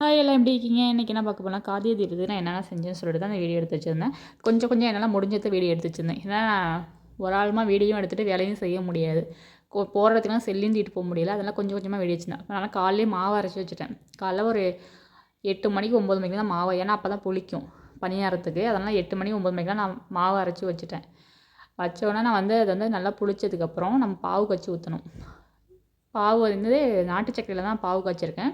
Hi எல்லாம் எப்படி இருக்கீங்க? இன்றைக்கி என்ன பார்க்க போனால் கார்த்திகை தீபத்துக்கு நான் என்னென்ன செஞ்சேன்னு சொல்லிட்டு தான் அந்த வீடியோ எடுத்து வச்சுருந்தேன். கொஞ்சம் கொஞ்சம் என்னால் முடிஞ்சத வீடியோ எடுத்து வச்சுருந்தேன். ஏன்னா ஒரு ஆளுமா வீடியோ எடுத்துகிட்டு வேலையும் செய்ய முடியாது. போகிற இடத்துக்குலாம் செல்லையும் தூக்கிட்டு போக முடியல. அதெல்லாம் கொஞ்சம் கொஞ்சமாக வீடியோ வச்சுருந்தேன். அதனால் காலையிலேயே மாவு அரைச்சி வச்சுட்டேன். காலைல ஒரு 8 மணிக்கு 9 மணிக்கு தான் மாவு, ஏன்னா அப்போ தான் புளிக்கும் பணியாரத்துக்கு. அதனால் 8 மணி 9 மணிக்கெலாம் நான் மாவு அரைச்சி வச்சுட்டேன். வச்சோடனே நான் வந்து அது வந்து நல்லா புளிச்சதுக்கப்புறம் நம்ம பாவு காய்ச்சி ஊற்றணும். பாவு வந்து நாட்டு சர்க்கரையில் தான் பாவு காய்ச்சிருக்கேன்.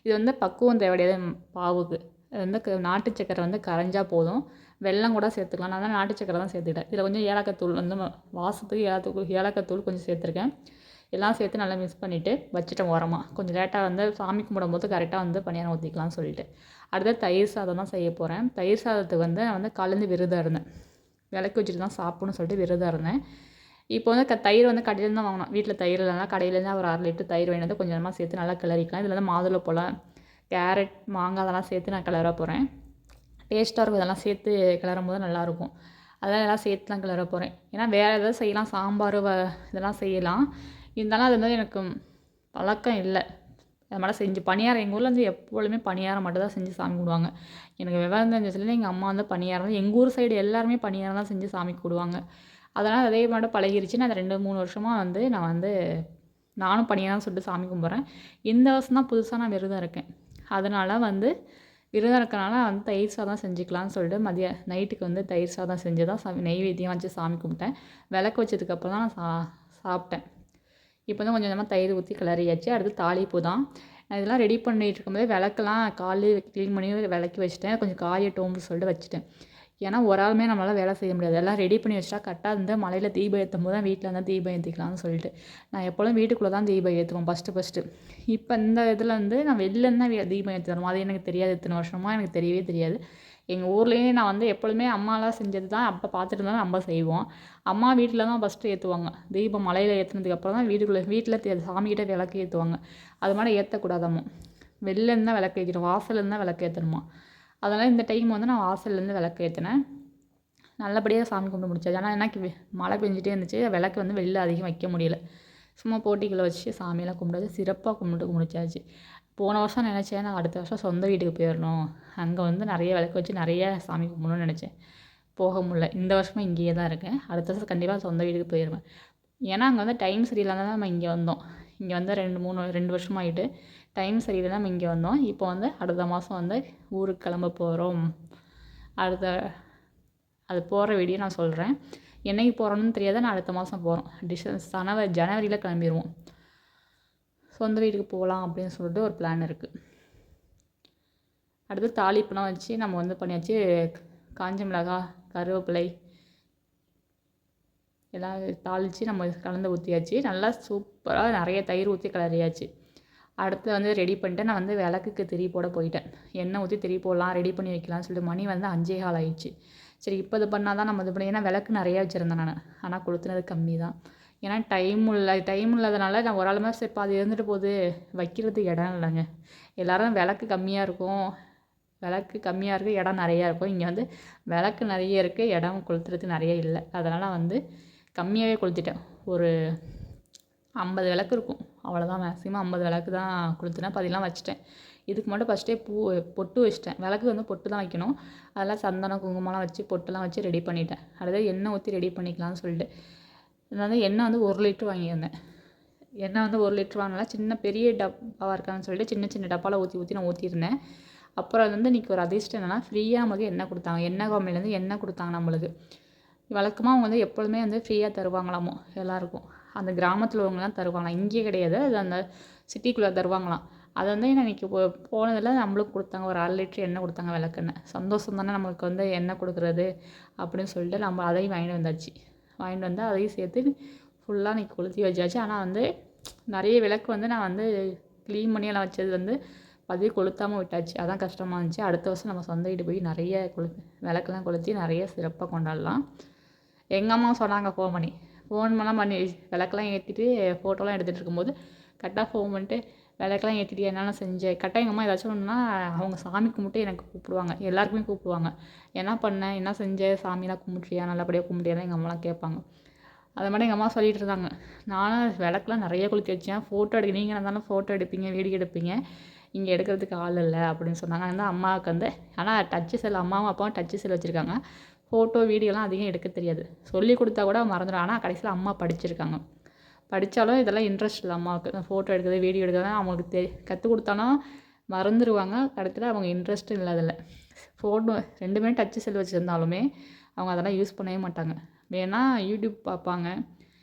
இது வந்து பக்குவம் தேவையாது பாவுக்கு. அது வந்து நாட்டு சர்க்கரை வந்து கரைஞ்சா போதும். வெல்லம் கூட சேர்த்துக்கலாம். நான் தான் நாட்டு சர்க்கரை தான் சேர்த்துக்கிட்டேன். இதில் கொஞ்சம் ஏலக்காய் தூள் வந்து வாசத்துக்கு ஏலக்காய் தூள் கொஞ்சம் சேர்த்துருக்கேன். எல்லாம் சேர்த்து நல்லா மிக்ஸ் பண்ணிவிட்டு வச்சுட்டேன் ஓரமாக. கொஞ்சம் லேட்டாக வந்து சாமி கும்பிடும்போது கரெக்டாக வந்து பணியாரம் ஊற்றிக்கலாம்னு சொல்லிட்டு. அடுத்தது தயிர் சாதம் தான் செய்ய போகிறேன். தயிர் சாதத்துக்கு வந்து நான் வந்து கலந்து விரதம் இருந்தேன். விளக்கு வச்சுட்டு தான் சாப்பிட்ணுன்னு சொல்லிட்டு விரதம் இருந்தேன். இப்போ வந்து தயிர் வந்து கடையிலேருந்து தான் வாங்கணும். வீட்டில் தயிர் இல்லைனா கடையிலேருந்து ஒரு 1/2 லிட்டர் தயிர் வாங்கிட்டு வந்து கொஞ்சமாக சேர்த்து நல்லா கிளறிக்கலாம். இதில் வந்து மாதுளம்பழம், கேரட், மாங்காய் அதெல்லாம் சேர்த்து நான் கிளற போகிறேன். டேஸ்ட்டாக இருக்கும். இதெல்லாம் சேர்த்து கிளறும் போது நல்லாயிருக்கும். அதெல்லாம் எல்லாம் சேர்த்து தான் கிளற போகிறேன். ஏன்னா வேறு எதாவது செய்யலாம், சாம்பார் இதெல்லாம் செய்யலாம். இருந்தாலும் அது வந்து எனக்கு பழக்கம் இல்லை. அது மாதிரிலாம் செஞ்சு பணியாரம் எங்கள் ஊரில் வந்து எப்பொழுதுமே பணியாரம் மட்டும் தான் செஞ்சு சாமி கும்பிடுவாங்க. எனக்கு விவரம் தெரிஞ்சதுலேருந்து எங்கள் அம்மா வந்து பணியாரம் தான், எங்கள் ஊர் சைடு எல்லாருமே பணியாரம் தான் செஞ்சு சாமி கும்பிடுவாங்க. அதனால் அதே மாட்டம் பழகிருச்சு. நான் 2, 3 வருஷமாக வந்து நான் வந்து நானும் பணியாரம் சுட்டு சாமி கும்பிட்றேன். இந்த வருஷம் தான் புதுசா நான் விரதம் இருக்கேன். அதனால் வந்து விரதம் இருக்கனால வந்து தயிர் சாதம் செஞ்சுக்கலான்னு சொல்லிட்டு நைட்டுக்கு வந்து தயிர் சாதம் செஞ்சு தான் நெய்வேத்தியம் வச்சு சாமி கும்பிட்டேன். விளக்கு வச்சதுக்கப்புறம் தான் நான் சாப்பிட்டேன். இப்போ தான் கொஞ்சம் கொஞ்சமாக தயிர் ஊற்றி கிளறியாச்சு. அடுத்து தாளிப்பு தான். நான் இதெல்லாம் ரெடி பண்ணிட்டு இருக்கும்போதே விளக்கெல்லாம் காலையிலே க்ளீன் பண்ணி விளக்கி வச்சுட்டேன். கொஞ்சம் காயட்டும்னு சொல்லிட்டு வச்சுட்டேன். ஏன்னா ஒரு ஆளுமே நம்மளால் வேலை செய்ய முடியாது. எல்லாம் ரெடி பண்ணி வச்சுட்டா கரெக்டாக வந்து மலையில் தீபம் ஏற்றும் போது தான் வீட்டில் இருந்தால் தீபம் ஏற்றிக்கலாம்னு சொல்லிட்டு. நான் எப்போதும் வீட்டுக்குள்ளே தான் தீபம் ஏற்றுவேன் ஃபஸ்ட்டு. இப்போ இந்த இதில் வந்து நான் வெளிலேருந்து தான் தீபம் ஏற்றி தரணும். அது எனக்கு தெரியாது. இத்தனை வருஷமாக எனக்கு தெரியவே தெரியாது. எங்கள் ஊர்லேயே நான் வந்து எப்பொழுதுமே அம்மாலாம் செஞ்சது தான் அப்போ பார்த்துட்டு இருந்தாலும் நம்ம செய்வோம். அம்மா வீட்டில் தான் ஃபஸ்ட்டு ஏற்றுவாங்க. தீபம் மலையில் ஏற்றுனதுக்கப்புறம் தான் வீட்டில் சாமிக்கிட்ட விளக்கு ஏற்றுவாங்க. அது மாதிரி ஏற்றக்கூடாதாம்மா. வெளிலேருந்து தான் விளக்கு ஏற்றணும். வாசல்லேருந்து தான் விளக்கு ஏற்றணுமா. அதனால் இந்த டைம் வந்து நான் வாசல்லேருந்து விளக்கு ஏற்றினேன். நல்லபடியாக சாமி கும்பிட்டு முடிச்சாச்சு. ஆனால் எனக்கு மழை பெஞ்சிட்டே இருந்துச்சு. விளக்கு வந்து வெளில அதிகம் வைக்க முடியல. சும்மா போட்டிக்குள்ளே வச்சு சாமியெல்லாம் கும்பிட்டு சிறப்பாக கும்பிட்டு முடிச்சாச்சு. போன வருஷம் நினச்சேன் நான் அடுத்த வருஷம் சொந்த வீட்டுக்கு போயிடணும். அங்கே வந்து நிறைய விளக்கு வச்சு நிறைய சாமி கும்பிடணும்னு நினச்சேன். போக முடியல. இந்த வருஷமும் இங்கேயே தான் இருக்கேன். அடுத்த வருஷம் கண்டிப்பாக சொந்த வீட்டுக்கு போயிடுவேன். ஏன்னா அங்கே வந்து டைம் சரியில்லாத தான் நம்ம இங்கே வந்தோம். இங்கே வந்து 2 வருஷம் ஆகிட்டு. டைம் சரியில்லை நம்ம இங்கே வந்தோம். இப்போ வந்து அடுத்த மாதம் வந்து ஊருக்கு கிளம்ப போகிறோம். அடுத்த அது போகிற வீடியோ நான் சொல்கிறேன். என்னைக்கு போகிறோன்னு தெரியாது. நான் அடுத்த மாதம் போகிறோம். ஜனவரியில் கிளம்பிடுவோம். சொந்த வீட்டுக்கு போகலாம் அப்படின்னு சொல்லிட்டு ஒரு பிளான் இருக்குது. அடுத்து தாளிப்புலாம் வச்சு நம்ம வந்து பண்ணியாச்சு. காஞ்ச மிளகாய், கருவேப்பிலை எல்லாம் தாளித்து நம்ம கலந்து ஊற்றியாச்சு. நல்லா சூப்பராக நிறைய தயிர் ஊற்றி கிளறியாச்சு. அடுத்து வந்து ரெடி பண்ணிட்டு நான் வந்து விளக்குக்கு திரி போட போயிட்டேன். எண்ணெய் ஊற்றி திரி போடலாம், ரெடி பண்ணி வைக்கலாம்னு சொல்லிட்டு மணி வந்து 5:15 ஆயிடுச்சு. சரி இப்போ இது பண்ணால் தான் நம்ம இது பண்ணி, ஏன்னா விளக்கு நிறையா வச்சுருந்தேன் நான். ஆனால் கொளுத்துனது கம்மி தான். ஏன்னா டைம் இல்லாதனால நான் ஒரு ஆளுமே சரி அது இருந்துட்டு போகுது, வைக்கிறதுக்கு இடம் இல்லைங்க. எல்லோரும் விளக்கு கம்மியாக இருக்கும், இடம் நிறையா இருக்கும். இங்கே வந்து விளக்கு நிறைய இருக்குது, இடம் கொளுத்துறதுக்கு நிறைய இல்லை. அதனால் வந்து கம்மியாகவே கொளுத்திட்டேன். ஒரு 50 விளக்கு இருக்கும், அவ்வளோதான். மேக்ஸிமம் 50 விளக்கு தான் கொளுத்துனேன். பாதிலாம் வச்சுட்டேன். இதுக்கு மட்டும் ஃபஸ்ட்டே பொட்டு வச்சுட்டேன். விளக்கு வந்து பொட்டு தான் வைக்கணும். அதெல்லாம் சந்தனம், குங்குமம்லாம் வச்சு பொட்டுலாம் வச்சு ரெடி பண்ணிட்டேன். அடுத்தது எண்ணெய் ஊற்றி ரெடி பண்ணிக்கலாம்னு சொல்லிட்டு. நான் வந்து எண்ணெய் வந்து 1 லிட்டர் வாங்கியிருந்தேன். எண்ணெய் வந்து 1 லிட்டர் வாங்கினால சின்ன பெரிய டப்பாவாக இருக்கான்னு சொல்லிட்டு சின்ன சின்ன டப்பாவில் ஊற்றி நான் ஊற்றிருந்தேன். அப்புறம் அது வந்து இன்றைக்கி ஒரு அதிர்ஷ்டம் என்னென்னா ஃப்ரீயாக நமக்கு எண்ணெய் கொடுத்தாங்க. எண்ணெய் கம்பெனிலேருந்து எண்ணெய் கொடுத்தாங்க நம்மளுக்கு. வழக்கமாக அவங்க வந்து எப்பொழுதுமே வந்து ஃப்ரீயாக தருவாங்களாமோ எல்லாேருக்கும். அந்த கிராமத்தில் உள்ளவங்கலாம் தருவாங்களாம். இங்கே கிடையாது, அது அந்த சிட்டிக்குள்ளே தருவாங்களாம். அது வந்து இன்றைக்கி போனதில் நம்மளுக்கு கொடுத்தாங்க. ஒரு 1/2 லிட்டர் எண்ணெய் கொடுத்தாங்க, விளக்கெண்ணெய். சந்தோஷம் தானே நம்மளுக்கு வந்து எண்ணெய் கொடுக்குறது அப்படின்னு சொல்லிட்டு நம்ம அதையும் வாங்கிட்டு வந்தாச்சு. வாங்கிட்டு வந்து அதையும் சேர்த்து ஃபுல்லாக இன்றைக்கி கொளுத்தி வச்சாச்சு. ஆனால் வந்து நிறைய விளக்கு வந்து நான் வந்து க்ளீன் பண்ணி எல்லாம் வச்சது வந்து அதையும் கொளுத்தாமல் விட்டாச்சு. அதான் கஷ்டமாக இருந்துச்சு. அடுத்த வருஷம் நம்ம சொந்த வீட்டு போய் நிறைய விளக்கெல்லாம் கொளுத்தி நிறைய சிறப்பாக கொண்டாடலாம். எங்கள் அம்மா சொன்னாங்க ஃபோன் பண்ணி விளக்கெல்லாம் ஏற்றிட்டு ஃபோட்டோலாம் எடுத்துகிட்டு இருக்கும்போது கரெக்டாக ஃபோன் பண்ணிட்டு விளக்கெல்லாம் ஏற்றிட்டு என்னென்ன செஞ்சேன். கரெக்டாக எங்கள் அம்மா ஏதாச்சும் ஒன்றுனா அவங்க சாமி கும்பிட்டு எனக்கு கூப்பிடுவாங்க. எல்லாருக்குமே கூப்பிடுவாங்க. என்ன பண்ண, என்ன செஞ்ச, சாமிலாம் கும்பிட்றியா, நல்லபடியாக கும்பிட்டியான்னு எங்கள் அம்மாலாம் கேட்பாங்க. அது மாதிரி எங்கள் அம்மா சொல்லிகிட்டு இருந்தாங்க. நானும் விளக்கெலாம் நிறைய கொளுத்தி வச்சேன். ஃபோட்டோ நீங்கள் இருந்தாலும் ஃபோட்டோ எடுப்பீங்க, வீடியோ எடுப்பீங்க. இங்கே எடுக்கிறதுக்கு ஆள் இல்லை அப்படின்னு சொன்னாங்க. வந்து அம்மாவுக்கு வந்து ஆனால் டச்சு செல் அம்மாவும் அப்பாவும் டச்சு செல் வச்சுருக்காங்க. ஃபோட்டோ வீடியோலாம் அதிகம் எடுக்க தெரியாது. சொல்லி கொடுத்தா கூட மறந்துடும். ஆனால் கடைசியில் அம்மா படிச்சிருக்காங்க. படித்தாலும் இதெல்லாம் இன்ட்ரெஸ்ட் இல்லை அம்மாவுக்கு. ஃபோட்டோ எடுக்கிறது வீடியோ எடுக்கிறது அவங்களுக்கு கற்றுக் கொடுத்தாலும் மறந்துடுவாங்க. கடைசியில் அவங்க இன்ட்ரெஸ்ட்டும் இல்லை அதில். ஃபோட்டோ 2 டச்சு செல் வச்சுருந்தாலுமே அவங்க அதெல்லாம் யூஸ் பண்ணவே மாட்டாங்க. வேணால் யூடியூப் பார்ப்பாங்க,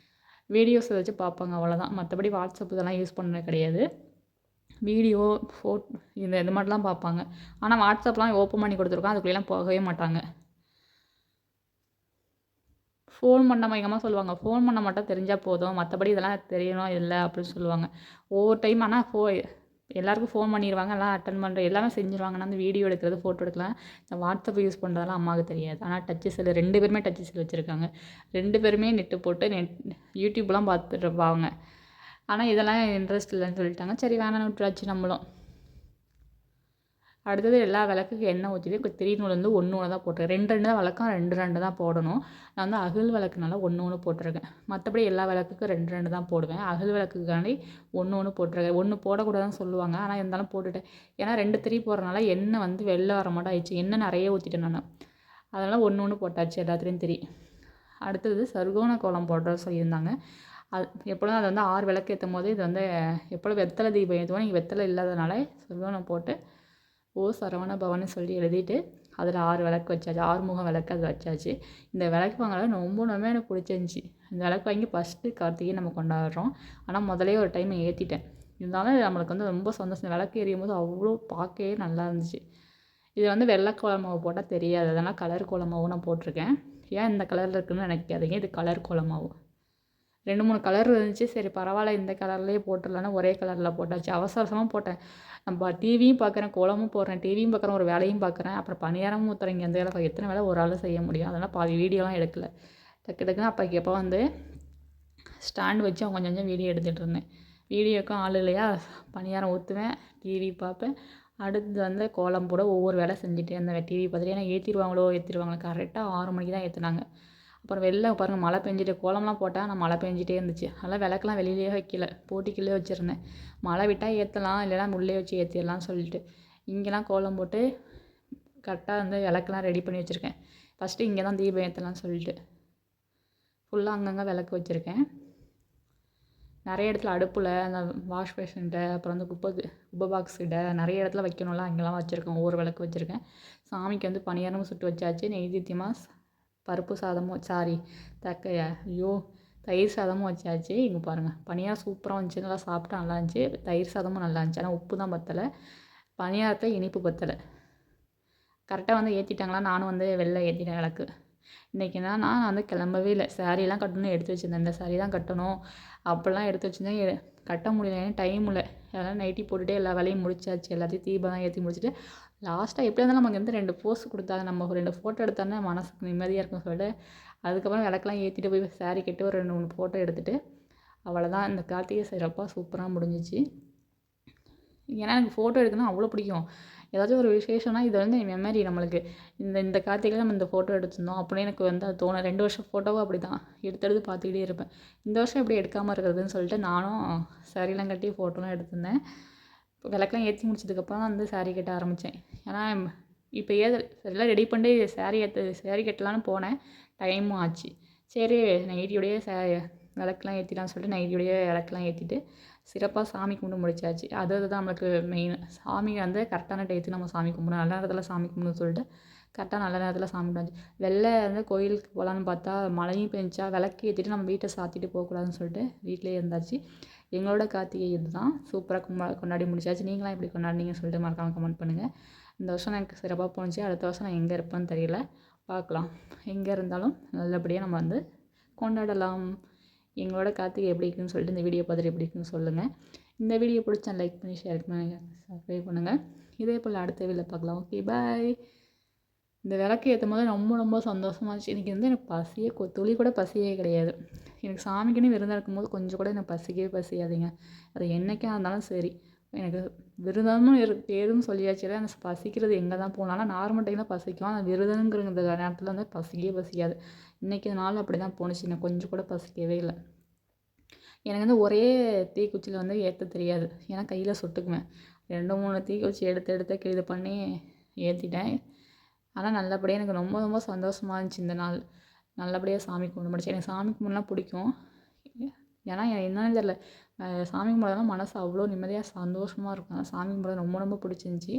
வீடியோஸ் வச்சு பார்ப்பாங்க, அவ்வளோதான். மற்றபடி வாட்ஸ்அப் இதெல்லாம் யூஸ் பண்ணது கிடையாது. வீடியோ இது மாதிரிலாம் பார்ப்பாங்க. ஆனால் வாட்ஸ்அப்லாம் ஓப்பன் பண்ணி கொடுத்துருக்கோம், அதுக்குள்ளேலாம் போகவே மாட்டாங்க. ஃபோன் பண்ண எங்கள் அம்மா சொல்லுவாங்க, ஃபோன் பண்ண மட்டும் தெரிஞ்சால் போதும், மற்றபடி இதெல்லாம் தெரியணும் இல்லை அப்படின்னு சொல்லுவாங்க. ஒவ்வொரு டைம் ஆனால் எல்லாருக்கும் ஃபோன் பண்ணிடுவாங்க, எல்லாம் அட்டன் பண்ணுற எல்லாமே செஞ்சுருவாங்க. ஆனால் அந்த வீடியோ எடுக்கிறது, ஃபோட்டோ எடுக்கலாம், இந்த வாட்ஸ்அப் யூஸ் பண்ணுறதெல்லாம் அம்மாவுக்கு தெரியாது. ஆனால் டச்சு செல் 2 பேருமே டச்சு செல் வச்சுருக்காங்க. 2 பேருமே நெட்டு போட்டு யூடியூப்லாம் பார்த்துட்டு இருப்பாங்க. ஆனால் இதெல்லாம் இன்ட்ரெஸ்ட் இல்லைன்னு சொல்லிட்டாங்க. சரி வேணான்னு விட்டுறாச்சு நம்மளும். அடுத்தது எல்லா விளக்குக்கு எண்ணெய் ஊற்றிட்டு 3 நூல் வந்து 1 தான் போட்டிருக்கேன். 2 தான் விளக்கம், 2 தான் போடணும். நான் வந்து அகல் விளக்குனால 1 போட்டிருக்கேன். மற்றபடி எல்லா விளக்குக்கும் 2 தான் போடுவேன். அகல் விளக்குக்காண்டி 1 போட்டிருக்கேன். 1 போடக்கூடாதுன்னு சொல்லுவாங்க, ஆனால் இருந்தாலும் போட்டுட்டேன். ஏன்னா 2 திரி போடுறதுனால எண்ணெய் வந்து வெளில வர மாட்டோம் ஆயிடுச்சு. எண்ணெய் நிறைய ஊற்றிட்டேன் நான். அதனால் 1 போட்டாச்சு எல்லாத்துலேயும் திரி. அடுத்தது சர்க்கோண கோலம் போடுற சொல்லியிருந்தாங்க. அது எப்பொழுதும் அதை வந்து 6 விளக்கு ஏற்றும் போது இது வந்து எப்பொழுதும் வெத்தலை தீபம் ஏற்றுவோம். நீங்கள் வெத்தலை இல்லாதனால சர்க்கோணம் போட்டு ஓ சரவண பவன்னு சொல்லி எழுதிட்டு அதில் 6 விளக்கு வச்சாச்சு. 6 முகம் விளக்கு அது வச்சாச்சு. இந்த விளக்கு வாங்கலாம் ரொம்பவுமே எனக்கு பிடிச்சிருந்துச்சி. இந்த விளக்கு வாங்கி ஃபஸ்ட்டு கார்த்திகை நம்ம கொண்டாடுறோம். ஆனால் முதலே ஒரு டைம் ஏற்றிட்டேன். இருந்தாலும் நம்மளுக்கு வந்து ரொம்ப சந்தோஷம். இந்த விளக்கு எரியும் போது அவ்வளோ பார்க்கவே நல்லா இருந்துச்சு. இது வந்து வெள்ளை கோலமாவு போட்டால் தெரியாது, அதனால் கலர் கோலமாவு நான் போட்டிருக்கேன். ஏன் இந்த கலரில் இருக்குதுன்னு நினைக்காதீங்க, இது கலர் கோலமாவு. 2 3 கலர் இருந்துச்சு. சரி பரவாயில்ல இந்த கலர்லேயே போட்டுடலான்னு ஒரே கலரில் போட்டாச்சு. அவசரமாக போட்டேன். நம்ம டிவியும் பார்க்குறேன், கோலமும் போடுறேன், டிவியும் பார்க்குறேன், ஒரு வேலையும் பார்க்குறேன், அப்புறம் பணியாரமும் ஊற்றுறேன். இங்கே எந்த வேலை எத்தனை வேலை ஒரு ஆள் செய்ய முடியும்? அதனால் பாதி வீடியோலாம் எடுக்கல. டக்குன்னு அப்போக்கு எப்போ வந்து ஸ்டாண்ட் வச்சு அவங்க கொஞ்சம் கொஞ்சம் வீடியோ எடுத்துகிட்டு இருந்தேன். வீடியோக்கும் ஆள் இல்லையா, பணியாரம் ஊற்றுவேன், டிவி பார்ப்பேன். அடுத்து வந்து கோலம் போட ஒவ்வொரு வேலை செஞ்சுட்டே இருந்தேன். டிவி பார்த்துட்டு ஏன்னா ஏற்றிடுவாங்களோ கரெக்டாக 6 மணிக்கு தான் ஏற்றுனாங்க. அப்புறம் வெளில பாருங்கள் மழை பெஞ்சிட்டு கோலம்லாம் போட்டால் நான் மழை பெஞ்சிட்டே இருந்துச்சு. அதனால் விளக்குலாம் வெளியிலேயே வைக்கல, போட்டிக்குள்ளே வச்சுருந்தேன். மழை விட்டால் ஏற்றலாம், இல்லைனா உள்ளே வச்சு ஏற்றிடலாம்னு சொல்லிட்டு இங்கெல்லாம் கோலம் போட்டு கரெக்டாக வந்து விளக்குலாம் ரெடி பண்ணி வச்சுருக்கேன். ஃபஸ்ட்டு இங்கே தான் தீபம் ஏற்றலாம்னு சொல்லிட்டு ஃபுல்லாக அங்கங்கே விளக்கு வச்சுருக்கேன். நிறைய இடத்துல அடுப்பில் அந்த வாஷ் பேஷன்கிட்ட அப்புறம் வந்து குப்பை பாக்ஸ்கிட்ட நிறைய இடத்துல வைக்கணும்ல, அங்கெல்லாம் வச்சுருக்கேன். ஒவ்வொரு விளக்கு வச்சுருக்கேன். சாமிக்கு வந்து பணியாரமும் சுட்டு வச்சாச்சு. நெய்வேத்தியமாக பருப்பு சாதமும் தயிர் சாதமும் வச்சாச்சு. இங்கே பாருங்கள் பனியாரம் சூப்பராக வந்துச்சு. நல்லா சாப்பிட்டா நல்லா இருந்துச்சு. தயிர் சாதமும் நல்லா இருந்துச்சு. ஆனால் உப்பு தான் பத்தலை, பனியாரத்தில் இனிப்பு பத்தலை. கரெக்டாக வந்து ஏற்றிட்டாங்களா, நானும் வந்து வெளில ஏற்றிட்டேன் விளக்கு. இன்றைக்கி நான் வந்து கிளம்பவே இல்லை. சாரீலாம் கட்டணும்னு எடுத்து வச்சுருந்தேன். இந்த சாரீ தான் கட்டணும் அப்படிலாம் எடுத்து வச்சுருந்தேன். கட்ட முடியல, ஏன்னா டைம் இல்லை. அதெல்லாம் நைட்டி போட்டுகிட்டே எல்லா வேலையும் முடிச்சாச்சு. எல்லாத்தையும் தீபம் ஏற்றி முடிச்சுட்டு லாஸ்ட்டாக எப்படி இருந்தாலும் நமக்கு வந்து 2 போஸ் கொடுத்தாங்க, நம்ம 2 ஃபோட்டோ எடுத்தோன்னா மனசுக்கு நிம்மதியாக இருக்குன்னு சொல்லிட்டு அதுக்கப்புறம் விளக்கெல்லாம் ஏற்றிட்டு போய் சாரீ கட்டி ஒரு 2 3 ஃபோட்டோ எடுத்துகிட்டு அவ்வளோதான். இந்த கார்த்திகை சிறப்பாக சூப்பராக முடிஞ்சிச்சு. ஏன்னா எனக்கு ஃபோட்டோ எடுக்கணும்னா அவ்வளோ பிடிக்கும். ஏதாச்சும் ஒரு விசேஷம்னா இது வந்து மெமரி நம்மளுக்கு. இந்த கார்த்திகையில் நம்ம இந்த ஃபோட்டோ எடுத்திருந்தோம் அப்படின்னு எனக்கு வந்து அது தோணும். 2 வருஷம் ஃபோட்டோவும் அப்படி தான் எடுத்து பார்த்துக்கிட்டே இருப்பேன். இந்த வருஷம் எப்படி எடுக்காமல் இருக்கிறதுன்னு சொல்லிட்டு நானும் சாரீலாம் கட்டி ஃபோட்டோலாம் எடுத்திருந்தேன். விளக்கெல்லாம் ஏற்றி முடிச்சதுக்கப்புறம் தான் வந்து சாரீ கட்ட ஆரம்பித்தேன். ஏன்னா இப்போ எல்லாம் ரெடி பண்ணி சாரீ கட்டலான்னு போனேன், டைமும் ஆச்சு. சரி நைட்டியோடையே விளக்கெலாம் ஏற்றிடலான்னு சொல்லிட்டு நைட்டியோடையே விளக்கெலாம் ஏற்றிட்டு சிறப்பாக சாமி கும்பிட்டு முடிச்சாச்சு. அதுதான் நம்மளுக்கு மெயின். சாமி வந்து கரெக்டான டயத்துக்கு நம்ம சாமி கும்பிடணும், நல்ல நேரத்தில் சாமி கும்பிடணும்னு சொல்லிட்டு கரெக்டாக நல்ல நேரத்தில் சாமி கும்பிட்டாச்சு. வெளில வந்து கோயிலுக்கு போகலான்னு பார்த்தா மழையும் பெஞ்சா விளக்கு ஏற்றிட்டு நம்ம வீட்டை சாத்திட்டு போகக்கூடாதுன்னு சொல்லிட்டு வீட்டிலே இருந்தாச்சு. எங்களோட கார்த்திகை இதுதான். சூப்பராக கொண்டாடி முடிச்சாச்சு. நீங்களாம் எப்படி கொண்டாடினீங்கன்னு சொல்லிட்டு மறக்காமல் கமெண்ட் பண்ணுங்கள். இந்த வருஷம் எனக்கு சிறப்பாக போணுச்சு. அடுத்த வருஷம் நான் எங்கே இருப்பேன்னு தெரியல, பார்க்கலாம். எங்கே இருந்தாலும் நல்லபடியாக நம்ம வந்து கொண்டாடலாம். எங்களோட கார்த்திகை எப்படி இருக்குன்னு சொல்லிட்டு இந்த வீடியோ பார்த்துட்டு எப்படி இருக்குன்னு சொல்லுங்கள். இந்த வீடியோ பிடிச்சா லைக் பண்ணி ஷேர் பண்ணி சப்ஸ்கிரைப் பண்ணுங்கள். இதே போல் அடுத்த வீடியோவில் பார்க்கலாம். Okay bye. இந்த விளக்கு ஏற்றும் போது ரொம்ப ரொம்ப சந்தோஷமாக இருந்துச்சு. இன்றைக்கி வந்து எனக்கு பசியே துளி கூட பசியே கிடையாது. எனக்கு சாமிக்குன்னு விருந்தம் இருக்கும்போது கொஞ்சம் கூட எனக்கு பசியாதுங்க. அது என்றைக்கா இருந்தாலும் சரி. எனக்கு விரதமும் பேருன்னு சொல்லியாச்சு, அந்த பசிக்கிறது எங்கே தான் போனாலும் நார்மல் டைமில் பசிக்கும். அந்த விரதங்கிற இந்த நேரத்தில் வந்து பசிக்காது. இன்றைக்கி நாள் அப்படி தான் போணுச்சு. எனக்கு கொஞ்சம் கூட பசிக்கவே இல்லை. எனக்கு வந்து ஒரே தீக்குச்சியில் வந்து ஏற்ற தெரியாது, ஏன்னா கையில் சுட்டுக்குவேன். 2 3 தீக்கு வச்சு எடுத்து இது பண்ணி ஏற்றிட்டேன். ஆனால் நல்லபடியாக எனக்கு ரொம்ப ரொம்ப சந்தோஷமாக இருந்துச்சு இந்த நாள். நல்லபடியாக சாமி கும்பிட முடிஞ்சுச்சு. எனக்கு சாமி கும்பிட்லாம் பிடிக்கும். ஏன்னா என்னன்னு தெரியல, சாமி கும்பிட்றதுனா மனசு அவ்வளோ நிம்மதியாக சந்தோஷமாக இருக்கும். அதனால் சாமி கும்பிட்றது ரொம்ப ரொம்ப பிடிச்சிருந்துச்சி.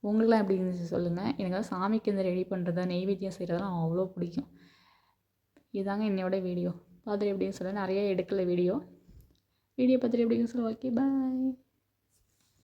உங்களுக்குலாம் எப்படி இருந்துச்சு சொல்லுங்கள். எனக்கு சாமிக்கு இந்த ரெடி பண்ணுறது, நெய்வேத்தியம் செய்கிறதெல்லாம் அவ்வளோ பிடிக்கும். இதாங்க என்னோட வீடியோ. பார்த்துட்டு எப்படின்னு சொல்ல, நிறைய எடுக்கல வீடியோ பார்த்துட்டு எப்படின்னு சொல்ல. Okay bye.